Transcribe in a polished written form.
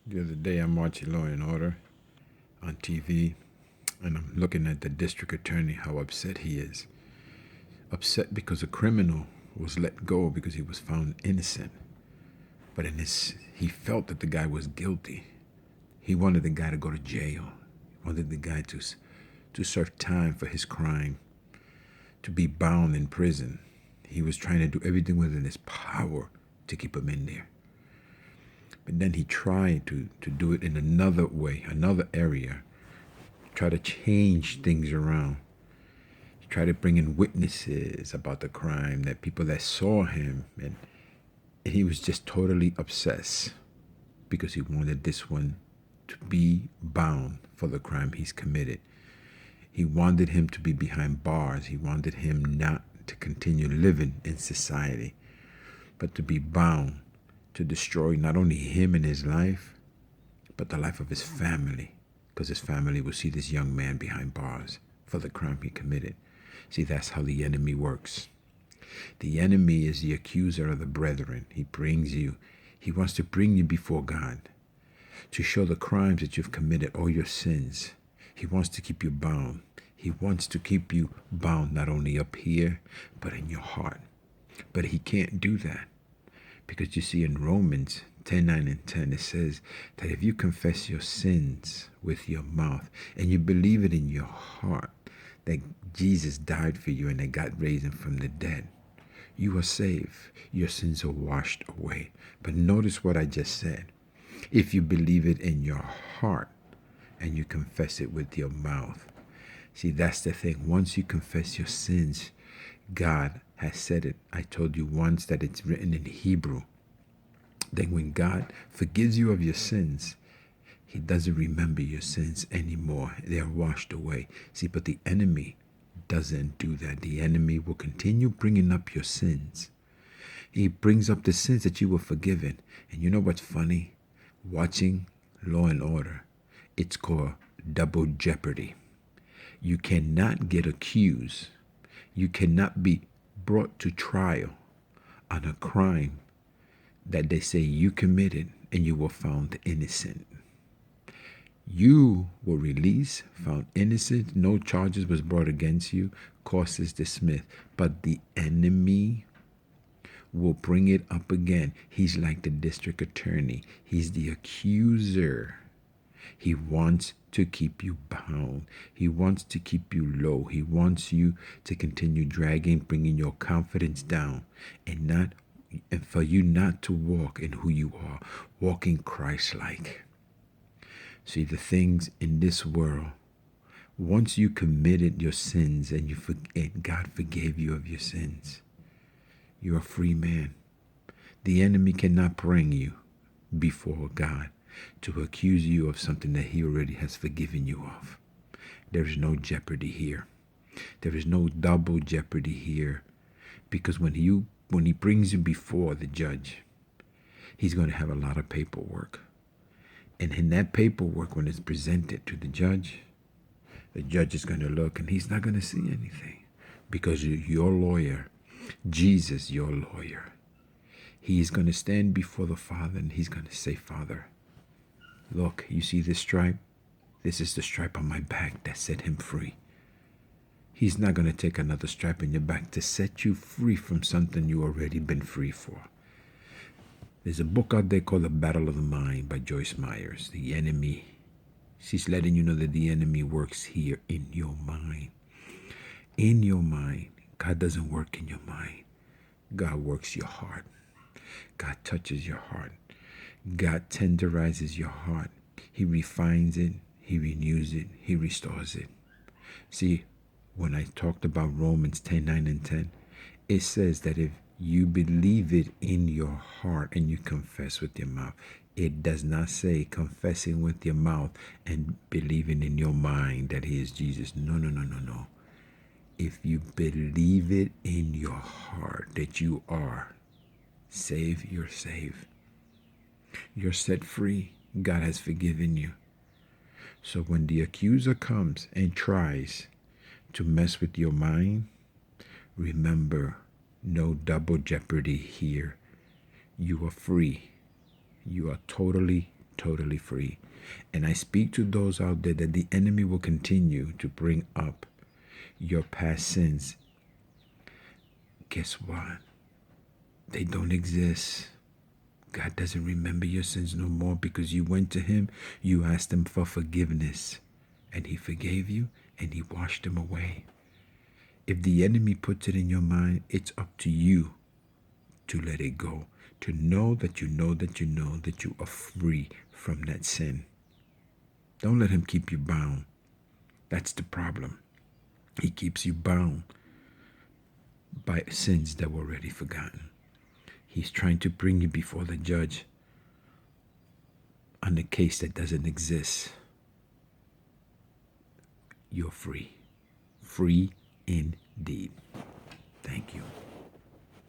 The other day I'm watching Law and Order on TV, and I'm looking at the district attorney, how upset he is. Upset because a criminal was let go because he was found innocent. But he felt that the guy was guilty. He wanted the guy to go to jail. He wanted the guy to serve time for his crime, to be bound in prison. He was trying to do everything within his power to keep him in there. But then he tried to do it in another way, another area, try to change things around. He tried to bring in witnesses about the crime, that people that saw him, and he was just totally obsessed because he wanted this one to be bound for the crime he's committed. He wanted him to be behind bars. He wanted him not to continue living in society, but to be bound, to destroy not only him and his life, but the life of his family, because his family will see this young man behind bars for the crime he committed. See, that's how the enemy works. The enemy is the accuser of the brethren. He wants to bring you before God to show the crimes that you've committed, all your sins. He wants to keep you bound. He wants to keep you bound not only up here, but in your heart. But he can't do that, because you see in Romans 10:9 and 10, it says that if you confess your sins with your mouth and you believe it in your heart that Jesus died for you and that God raised him from the dead, you are saved. Your sins are washed away. But notice what I just said. If you believe it in your heart and you confess it with your mouth. See, that's the thing. Once you confess your sins, God has said it. I told you once that it's written in Hebrew. Then when God forgives you of your sins, he doesn't remember your sins anymore. They are washed away. See, but the enemy doesn't do that. The enemy will continue bringing up your sins. He brings up the sins that you were forgiven. And you know what's funny? Watching Law and Order, it's called double jeopardy. You cannot get accused. You cannot be brought to trial on a crime that they say you committed and you were found innocent. You were released, found innocent, no charges was brought against you, cause is dismissed. But the enemy will bring it up again. He's like the district attorney. He's the accuser. He wants to keep you bound. He wants to keep you low. He wants you to continue dragging, bringing your confidence down, and for you not to walk in who you are, walking Christ-like. See, the things in this world, once you committed your sins and God forgave you of your sins, you're a free man. The enemy cannot bring you before God to accuse you of something that he already has forgiven you of. There is no jeopardy here. There is no double jeopardy here, because when he brings you before the judge, he's going to have a lot of paperwork. And in that paperwork, when it's presented to the judge is going to look and he's not going to see anything, because your lawyer, Jesus, your lawyer, he's going to stand before the Father and he's going to say, Father, look, you see this stripe? This is the stripe on my back that set him free. He's not going to take another stripe in your back to set you free from something you already been free for. There's a book out there called The Battle of the Mind by Joyce Myers. The enemy, she's letting you know that the enemy works here in your mind. In your mind. God doesn't work in your mind. God works your heart. God touches your heart. God tenderizes your heart. He refines it. He renews it. He restores it. See, when I talked about Romans 10:9 and 10, it says that if you believe it in your heart and you confess with your mouth, it does not say confessing with your mouth and believing in your mind that he is Jesus. No. If you believe it in your heart that you are saved, you're saved. You're set free. God has forgiven you. So when the accuser comes and tries to mess with your mind, remember, no double jeopardy here. You are free. You are totally totally free. And I speak to those out there that the enemy will continue to bring up your past sins. Guess what? They don't exist. God doesn't remember your sins no more because you went to him, you asked him for forgiveness, and he forgave you and he washed them away. If the enemy puts it in your mind, it's up to you to let it go, to know that you know that you know that you are free from that sin. Don't let him keep you bound. That's the problem. He keeps you bound by sins that were already forgotten. He's trying to bring you before the judge on a case that doesn't exist. You're free. Free indeed. Thank you.